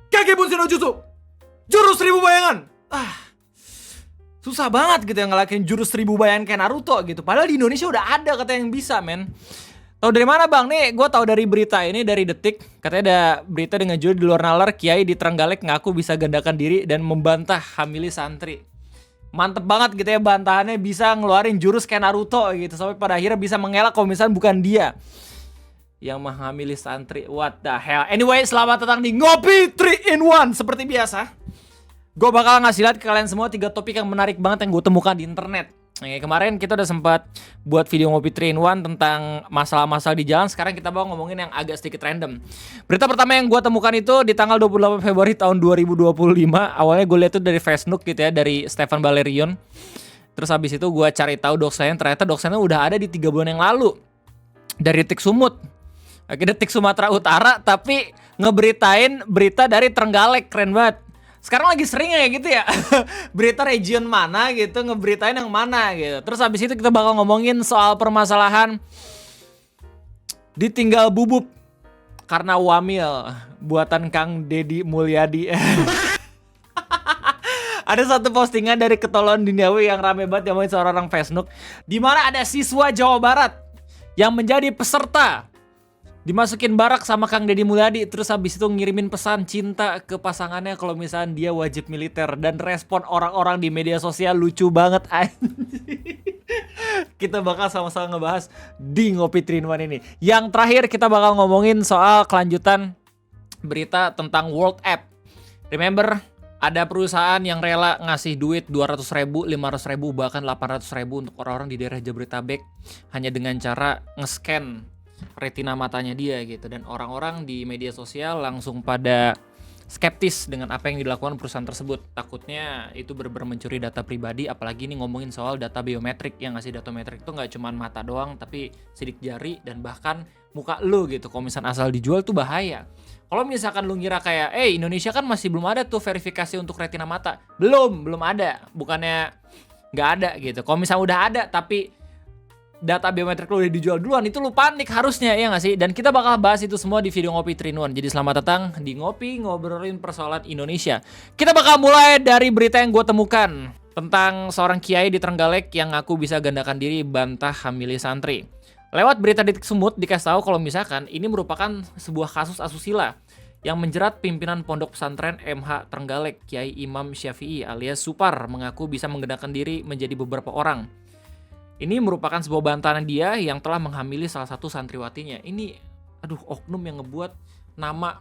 Kage Bunshin no Jutsu, jurus 1000 bayangan. Susah banget gitu yang ngelakuin jurus 1000 bayangan kayak Naruto gitu. Padahal di Indonesia udah ada kata yang bisa, men. Tahu dari mana, Bang? Nih, gue tahu dari berita ini, dari Detik. Katanya ada berita dengan judul di luar nalar, Kiai di Trenggalek ngaku bisa gandakan diri dan membantah hamili santri. Mantep banget gitu ya bantahannya, bisa ngeluarin jurus kayak Naruto gitu. Sampai pada akhirnya bisa mengelak kalau misalnya bukan dia yang menghamili santri. What the hell? Anyway, selamat datang di Ngopi 3 in 1. Seperti biasa, gue bakal ngasih lihat ke kalian semua 3 topik yang menarik banget yang gue temukan di internet. Kemarin kita udah sempat buat video Ngopi 3 in 1 tentang masalah-masalah di jalan. Sekarang kita mau ngomongin yang agak sedikit random. Berita pertama yang gue temukan itu di tanggal 28 Februari tahun 2025. Awalnya gue lihat itu dari Facebook gitu ya, dari Stefan Valerion. Terus habis itu gue cari tahu doxanya, ternyata doxanya udah ada di 3 bulan yang lalu. Dari Detik Sumut. Oke, Detik Sumatera Utara, tapi ngeberitain berita dari Trenggalek. Keren banget. Sekarang lagi sering ya gitu ya. Berita region mana gitu, ngeberitain yang mana gitu. Terus habis itu kita bakal ngomongin soal permasalahan ditinggal bubuk karena wamil buatan Kang Deddy Mulyadi. Ada satu postingan dari Ketolon Duniawi yang rame banget yang ngomongin seorang Facebook, di mana ada siswa Jawa Barat yang menjadi peserta dimasukin barak sama Kang Deddy Mulyadi, terus habis itu ngirimin pesan cinta ke pasangannya kalau misalnya dia wajib militer, dan respon orang-orang di media sosial lucu banget. Kita bakal sama-sama ngebahas di Ngopi 3 in 1 ini. Yang terakhir kita bakal ngomongin soal kelanjutan berita tentang World App. Remember, ada perusahaan yang rela ngasih duit 200.000, 500.000, bahkan 800.000 untuk orang-orang di daerah Jabodetabek hanya dengan cara nge-scan retina matanya dia gitu, dan orang-orang di media sosial langsung pada skeptis dengan apa yang dilakukan perusahaan tersebut. Takutnya itu benar-benar mencuri data pribadi, apalagi ini ngomongin soal data biometrik. Yang ngasih data biometrik itu nggak cuma mata doang, tapi sidik jari dan bahkan muka lu gitu. Kalau misalkan asal dijual tuh bahaya. Kalau misalkan lu ngira kayak, Indonesia kan masih belum ada tuh verifikasi untuk retina mata. Belum ada. Bukannya nggak ada gitu. Kalau misalnya udah ada tapi data biometrik lu udah dijual duluan, itu lu panik harusnya, ya nggak sih? Dan kita bakal bahas itu semua di video Ngopi 3 in 1. Jadi selamat datang di Ngopi, ngobrolin persoalan Indonesia. Kita bakal mulai dari berita yang gue temukan tentang seorang kiai di Trenggalek yang ngaku bisa gandakan diri bantah hamili santri. Lewat berita Detik Sumut dikasih tahu kalau misalkan ini merupakan sebuah kasus asusila yang menjerat pimpinan pondok pesantren MH Trenggalek, Kiai Imam Syafi'i alias Supar, mengaku bisa menggandakan diri menjadi beberapa orang. Ini merupakan sebuah bantahan dia yang telah menghamili salah satu santriwatinya. Ini, oknum yang ngebuat nama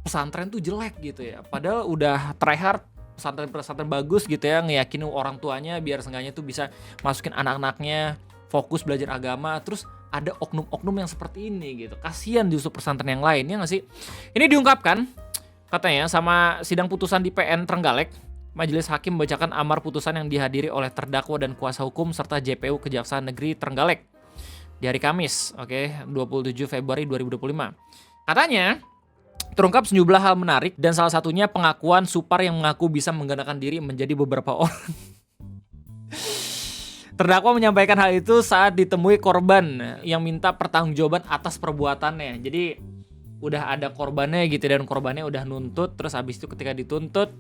pesantren tuh jelek gitu ya. Padahal udah tryhard, pesantren bagus gitu ya, ngeyakinin orang tuanya biar seenggaknya tuh bisa masukin anak-anaknya fokus belajar agama. Terus ada oknum-oknum yang seperti ini gitu. Kasian justru pesantren yang lain, ya nggak sih? Ini diungkapkan katanya sama sidang putusan di PN Trenggalek. Majelis Hakim membacakan amar putusan yang dihadiri oleh terdakwa dan kuasa hukum serta JPU Kejaksaan Negeri Trenggalek di hari Kamis, 27 Februari 2025. Katanya, terungkap sejumlah hal menarik dan salah satunya pengakuan Supar yang mengaku bisa menggandakan diri menjadi beberapa orang. Terdakwa menyampaikan hal itu saat ditemui korban yang minta pertanggungjawaban atas perbuatannya. Jadi udah ada korbannya gitu, dan korbannya udah nuntut, terus habis itu ketika dituntut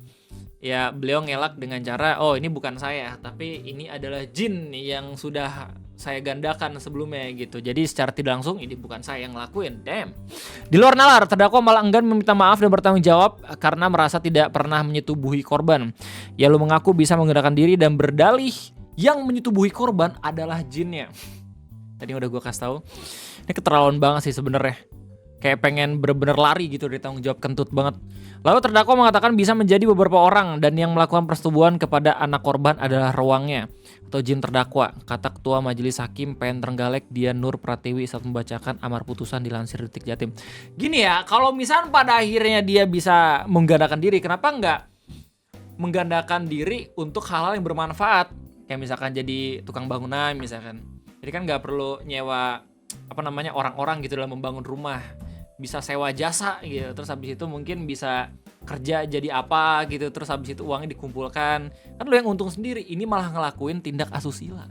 ya beliau ngelak dengan cara, ini bukan saya, tapi ini adalah jin yang sudah saya gandakan sebelumnya gitu. Jadi secara tidak langsung ini bukan saya yang ngelakuin. Damn. Di luar nalar, terdakwa malah enggan meminta maaf dan bertanggung jawab karena merasa tidak pernah menyetubuhi korban. Ia lalu mengaku bisa menggunakan diri dan berdalih yang menyetubuhi korban adalah jinnya. Tadi udah gue kasih tahu. Ini keterlaluan banget sih sebenarnya. Kayak pengen bener-bener lari gitu dari tanggung jawab, kentut banget. Lalu terdakwa mengatakan bisa menjadi beberapa orang dan yang melakukan persetubuhan kepada anak korban adalah ruangnya atau jin terdakwa, kata Ketua Majelis Hakim PN Trenggalek Dian Nur Pratiwi saat membacakan amar putusan dilansir Detik Jatim. Gini ya, kalau misalnya pada akhirnya dia bisa menggandakan diri, kenapa nggak menggandakan diri untuk hal-hal yang bermanfaat? Kayak misalkan jadi tukang bangunan misalkan. Jadi kan nggak perlu nyewa orang-orang gitu dalam membangun rumah. Bisa sewa jasa gitu, terus habis itu mungkin bisa kerja jadi apa gitu, terus habis itu uangnya dikumpulkan, kan lu yang untung sendiri. Ini malah ngelakuin tindak asusila.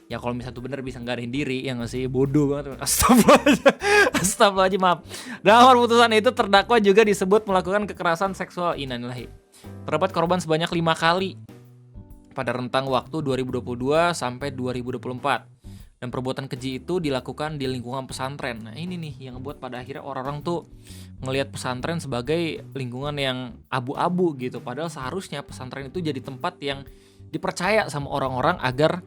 Ya kalau misalnya tuh bener bisa nggarin diri, ya nggak sih, bodoh banget. Astagfirullahaladzim. Astagfirullahaladzim, maaf. Dalam putusan itu terdakwa juga disebut melakukan kekerasan seksual. Innalillahi. Terdapat korban sebanyak 5 kali pada rentang waktu 2022 sampai 2024. Dan perbuatan keji itu dilakukan di lingkungan pesantren. Nah ini nih yang ngebuat pada akhirnya orang-orang tuh ngelihat pesantren sebagai lingkungan yang abu-abu gitu. Padahal seharusnya pesantren itu jadi tempat yang dipercaya sama orang-orang agar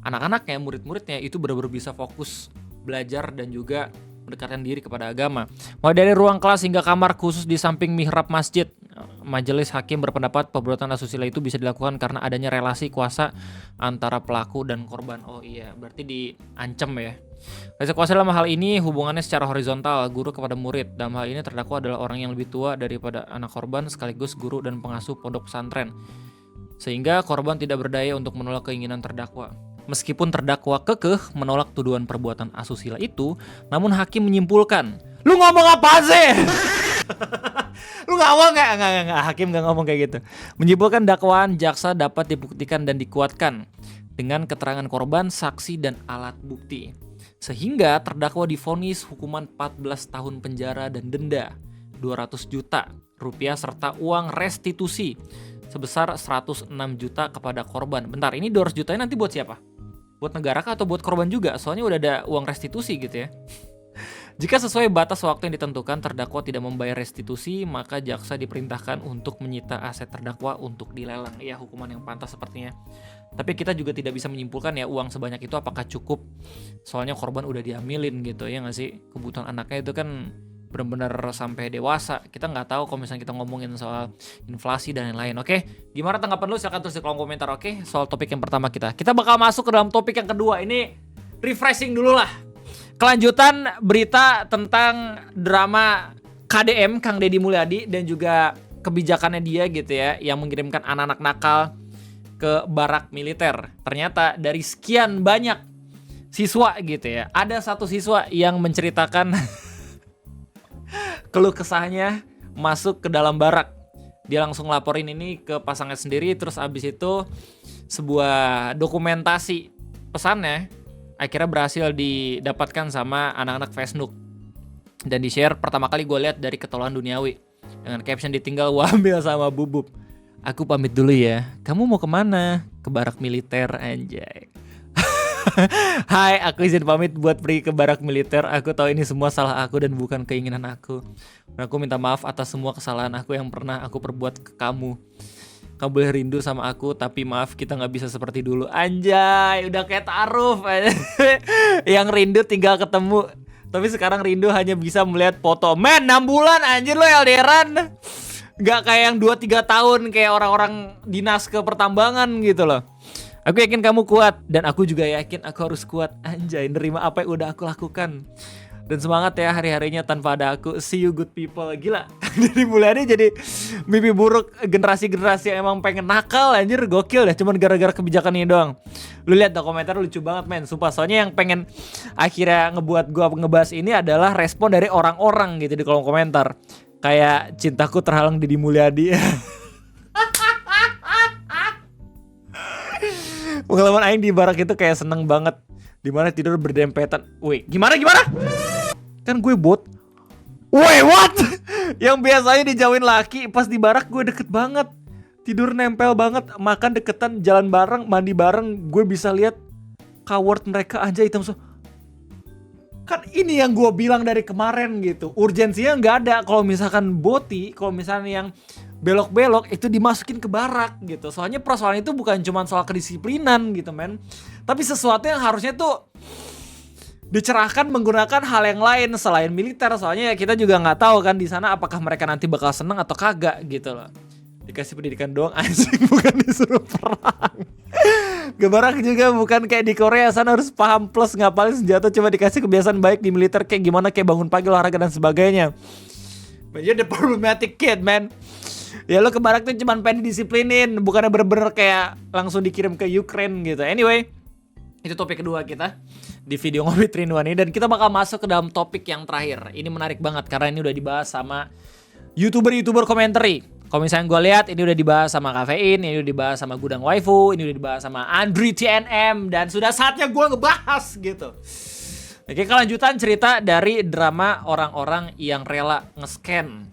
anak-anaknya, murid-muridnya itu benar-benar bisa fokus belajar dan juga mendekatkan diri kepada agama. Mulai dari ruang kelas hingga kamar khusus di samping mihrab masjid. Majelis hakim berpendapat perbuatan asusila itu bisa dilakukan karena adanya relasi kuasa antara pelaku dan korban. Oh iya, berarti diancam ya. Relasi kuasa dalam hal ini hubungannya secara horizontal, guru kepada murid. Dalam hal ini terdakwa adalah orang yang lebih tua daripada anak korban sekaligus guru dan pengasuh pondok pesantren. Sehingga korban tidak berdaya untuk menolak keinginan terdakwa. Meskipun terdakwa kekeh menolak tuduhan perbuatan asusila itu, namun hakim menyimpulkan, lu ngomong apa sih? Lu ngomong nggak? Hakim nggak ngomong kayak gitu. Menyimpulkan dakwaan jaksa dapat dibuktikan dan dikuatkan dengan keterangan korban, saksi, dan alat bukti. Sehingga terdakwa divonis hukuman 14 tahun penjara dan denda 200 juta rupiah serta uang restitusi sebesar 106 juta kepada korban. Bentar, ini 200 jutanya nanti buat siapa? Buat negara kah atau buat korban juga? Soalnya udah ada uang restitusi gitu ya. Jika sesuai batas waktu yang ditentukan terdakwa tidak membayar restitusi, maka jaksa diperintahkan untuk menyita aset terdakwa untuk dilelang. Ya, hukuman yang pantas sepertinya. Tapi kita juga tidak bisa menyimpulkan ya uang sebanyak itu apakah cukup. Soalnya korban udah dihamilin gitu ya nggak sih? Kebutuhan anaknya itu kan benar-benar sampai dewasa. Kita nggak tahu kalau misalnya kita ngomongin soal inflasi dan lain-lain. Oke, gimana tanggapan lu? Silahkan tulis di kolom komentar. Oke, soal topik yang pertama kita bakal masuk ke dalam topik yang kedua. Ini refreshing dulu lah. Kelanjutan berita tentang drama KDM Kang Deddy Mulyadi dan juga kebijakannya dia gitu ya, yang mengirimkan anak-anak nakal ke barak militer. Ternyata dari sekian banyak siswa gitu ya, ada satu siswa yang menceritakan keluh kesahnya masuk ke dalam barak. Dia langsung laporin ini ke pasangan sendiri, terus abis itu sebuah dokumentasi pesannya akhirnya berhasil didapatkan sama anak-anak Facebook dan di-share pertama kali gue lihat dari ketololan duniawi dengan caption ditinggal wamil sama bubub. Aku pamit dulu ya. Kamu mau kemana? Ke barak militer, anjay. Hai, aku izin pamit buat pergi ke barak militer. Aku tahu ini semua salah aku dan bukan keinginan aku. Dan aku minta maaf atas semua kesalahan aku yang pernah aku perbuat ke kamu. Kamu boleh rindu sama aku, tapi maaf kita gak bisa seperti dulu. Anjay, udah kayak ta'aruf. Yang rindu tinggal ketemu, tapi sekarang rindu hanya bisa melihat foto. Men, 6 bulan anjir lo LDRan. Gak kayak yang 2-3 tahun kayak orang-orang dinas ke pertambangan gitu loh. Aku yakin kamu kuat, dan aku juga yakin aku harus kuat. Anjay, nerima apa yang udah aku lakukan. Dan semangat ya hari-harinya tanpa ada aku. See you good people. Gila. Dari mulai jadi mimpi buruk generasi-generasi yang emang pengen nakal anjir, gokil dah. Cuman gara-gara kebijakan ini doang. Lu lihat komentar lucu banget men. Sumpah, soalnya yang pengen akhirnya ngebuat gua ngebahas ini adalah respon dari orang-orang gitu di kolom komentar. Kayak cintaku terhalang Deddy Mulyadi. Pengalaman aing di barak itu kayak seneng banget. Dimana tidur berdempetan. Wih, gimana? Kan gue bot. Wait, what? Yang biasanya dijauhin laki, pas di barak gue deket banget. Tidur nempel banget, makan deketan, jalan bareng, mandi bareng. Gue bisa lihat coward mereka aja hitam Kan ini yang gue bilang dari kemarin gitu. Urgensinya nggak ada. Kalau misalkan boti, kalau misalnya yang belok-belok itu dimasukin ke barak gitu. Soalnya persoalan itu bukan cuma soal kedisiplinan gitu men. Tapi sesuatu yang harusnya tuh dicerahkan menggunakan hal yang lain selain militer. Soalnya kita juga nggak tahu kan di sana apakah mereka nanti bakal seneng atau kagak gitu loh. Dikasih pendidikan doang anjing, bukan disuruh perang. Gebarak juga bukan kayak di Korea sana harus paham plus ngapalin senjata, cuma dikasih kebiasaan baik di militer kayak gimana, kayak bangun pagi, olahraga dan sebagainya. But you're the problematic kid man. Ya lo ke barak tuh cuma pengen disiplinin, bukannya bener-bener kayak langsung dikirim ke Ukraine gitu. Anyway, itu topik kedua kita di video Ngopi 3 in 1 ini. Dan kita bakal masuk ke dalam topik yang terakhir. Ini menarik banget karena ini udah dibahas sama YouTuber commentary. Kalau misalnya gue lihat ini udah dibahas sama Kafein, ini udah dibahas sama Gudang Waifu, ini udah dibahas sama Andri TNM, dan sudah saatnya gue ngebahas gitu. Oke, kelanjutan cerita dari drama orang-orang yang rela nge-scan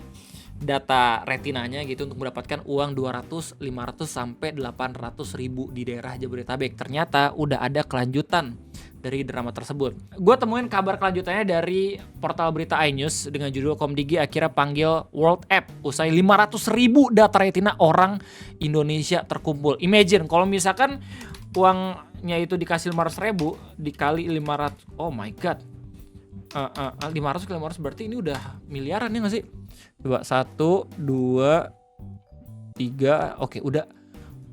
data retinanya gitu untuk mendapatkan uang 200, 500 sampai 800 ribu di daerah Jabodetabek. Ternyata udah ada kelanjutan dari drama tersebut. Gue temuin kabar kelanjutannya dari portal berita iNews dengan judul Komdigi akhirnya panggil World App usai 500 ribu data retina orang Indonesia terkumpul. Imagine kalau misalkan uangnya itu dikasih 500 ribu dikali 500, oh my god, 500 ke 500 berarti ini udah miliaran ya gak sih? Coba 1, 2, 3, oke udah.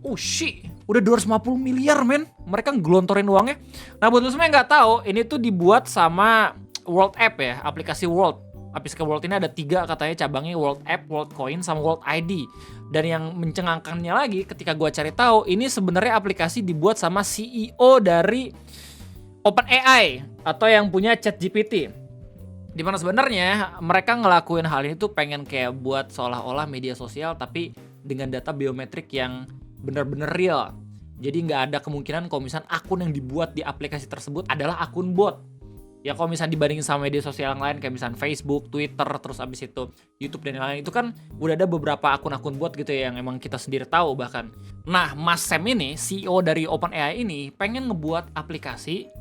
Oh shit, udah 250 miliar men. Mereka ngelontorin uangnya. Nah buat lo semua yang gak tahu, ini tuh dibuat sama World App ya, aplikasi World. Aplikasi World ini ada 3 katanya cabangnya, World App, World Coin, sama World ID. Dan yang mencengangkannya lagi ketika gue cari tahu, ini sebenarnya aplikasi dibuat sama CEO dari OpenAI atau yang punya ChatGPT. Dimana sebenarnya mereka ngelakuin hal ini tuh pengen kayak buat seolah-olah media sosial tapi dengan data biometrik yang bener-bener real. Jadi nggak ada kemungkinan kalau misalnya akun yang dibuat di aplikasi tersebut adalah akun bot. Ya kalau misalnya dibandingin sama media sosial yang lain kayak misalnya Facebook, Twitter, terus abis itu YouTube dan lain-lain, itu kan udah ada beberapa akun-akun bot gitu ya yang emang kita sendiri tahu bahkan. Nah, Mas Sam ini, CEO dari OpenAI ini pengen ngebuat aplikasi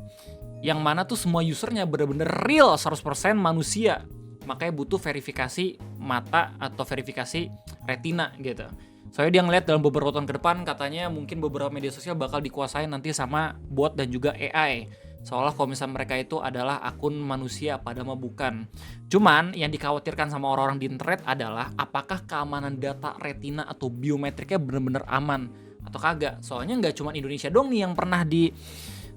yang mana tuh semua usernya bener-bener real 100% manusia. Makanya butuh verifikasi mata atau verifikasi retina gitu. Soalnya dia ngeliat dalam beberapa tahun ke depan katanya mungkin beberapa media sosial bakal dikuasai nanti sama bot dan juga AI. Seolah kalau misalnya mereka itu adalah akun manusia padahal mah bukan. Cuman yang dikhawatirkan sama orang-orang di internet adalah apakah keamanan data retina atau biometriknya bener-bener aman atau kagak. Soalnya nggak cuma Indonesia dong nih yang pernah di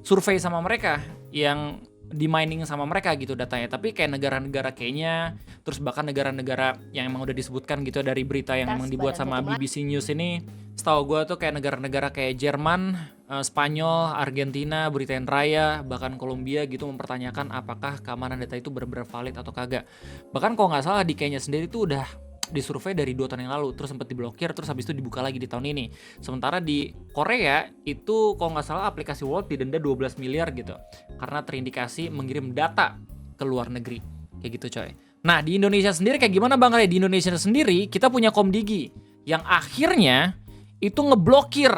survei sama mereka, yang di mining sama mereka gitu datanya, tapi kayak negara-negara Kenya, terus bahkan negara-negara yang emang udah disebutkan gitu dari berita yang emang dibuat sama BBC News ini, setahu gue tuh kayak negara-negara kayak Jerman, Spanyol, Argentina, Britania Raya, bahkan Kolombia gitu mempertanyakan apakah keamanan data itu benar-benar valid atau kagak. Bahkan kalau nggak salah di Kenya sendiri tuh udah disurvei dari 2 tahun yang lalu, terus sempat diblokir, terus habis itu dibuka lagi di tahun ini. Sementara di Korea itu kalau nggak salah aplikasi World didenda 12 miliar gitu karena terindikasi mengirim data ke luar negeri kayak gitu coy. Nah di Indonesia sendiri kayak gimana Bang Ray? Di Indonesia sendiri kita punya Komdigi yang akhirnya itu ngeblokir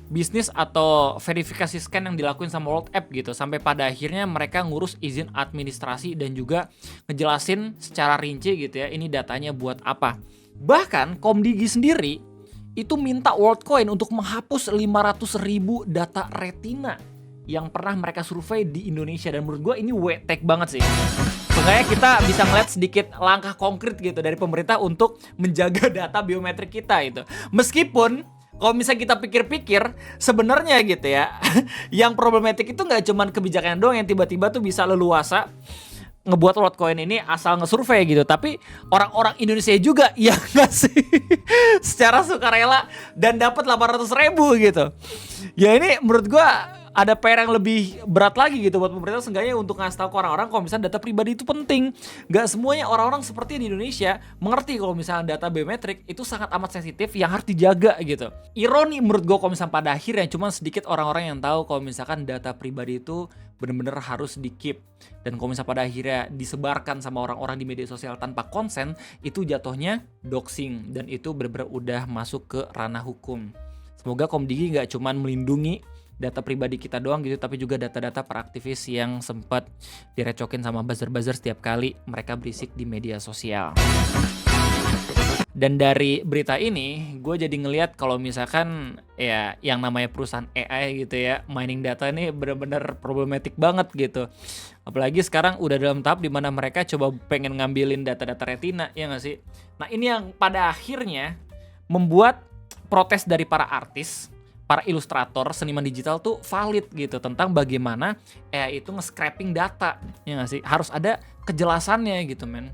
bisnis atau verifikasi scan yang dilakuin sama World App gitu, sampai pada akhirnya mereka ngurus izin administrasi dan juga ngejelasin secara rinci gitu ya ini datanya buat apa. Bahkan Komdigi sendiri itu minta WorldCoin untuk menghapus 500 ribu data retina yang pernah mereka survei di Indonesia, dan menurut gue ini wetek banget sih. Makanya kita bisa ngeliat sedikit langkah konkret gitu dari pemerintah untuk menjaga data biometrik kita itu. Meskipun kalau misalnya kita pikir-pikir sebenarnya gitu ya, yang problematik itu nggak cuman kebijakan doang yang tiba-tiba tuh bisa leluasa ngebuat WorldCoin ini asal ngesurvei gitu, tapi orang-orang Indonesia juga yang ngasih secara sukarela dan dapat 800 ribu gitu. Ya ini menurut gua ada PR yang lebih berat lagi gitu buat pemerintah, seenggaknya untuk ngasih tahu ke orang-orang kalau misalnya data pribadi itu penting. Gak semuanya orang-orang seperti di Indonesia mengerti kalau misalnya data biometrik itu sangat amat sensitif yang harus dijaga gitu. Ironi menurut gue kalau misalnya pada akhirnya cuma sedikit orang-orang yang tahu kalau misalkan data pribadi itu benar-benar harus di-keep. Dan kalau misalnya pada akhirnya disebarkan sama orang-orang di media sosial tanpa konsen, itu jatuhnya doxing, dan itu benar-benar udah masuk ke ranah hukum. Semoga Komdigi gak cuma melindungi data pribadi kita doang gitu, tapi juga data-data para aktivis yang sempat direcokin sama buzzer-buzzer setiap kali mereka berisik di media sosial. Dan dari berita ini, gue jadi ngelihat kalau misalkan ya yang namanya perusahaan AI gitu ya, mining data ini benar-benar problematik banget gitu. Apalagi sekarang udah dalam tahap dimana mereka coba pengen ngambilin data-data retina, ya nggak sih? Nah ini yang pada akhirnya membuat protes dari para artis, para ilustrator, seniman digital tuh valid gitu tentang bagaimana AI itu nge-scraping data, ya nggak sih? Harus ada kejelasannya gitu men.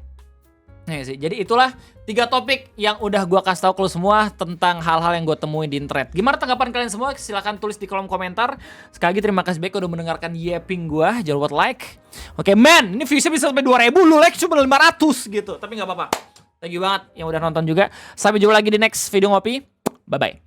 Ya sih. Jadi itulah 3 topik yang udah gue kasih tahu ke lo semua tentang hal-hal yang gue temuin di internet. Gimana tanggapan kalian semua? Silahkan tulis di kolom komentar. Sekali lagi terima kasih banyak udah mendengarkan yapping gue. Jangan lupa like. Oke men, ini viewsnya bisa sampai 2000, lu like cuma 500 gitu. Tapi gak apa-apa. Thank you banget yang udah nonton juga. Sampai jumpa lagi di next video ngopi. Bye-bye.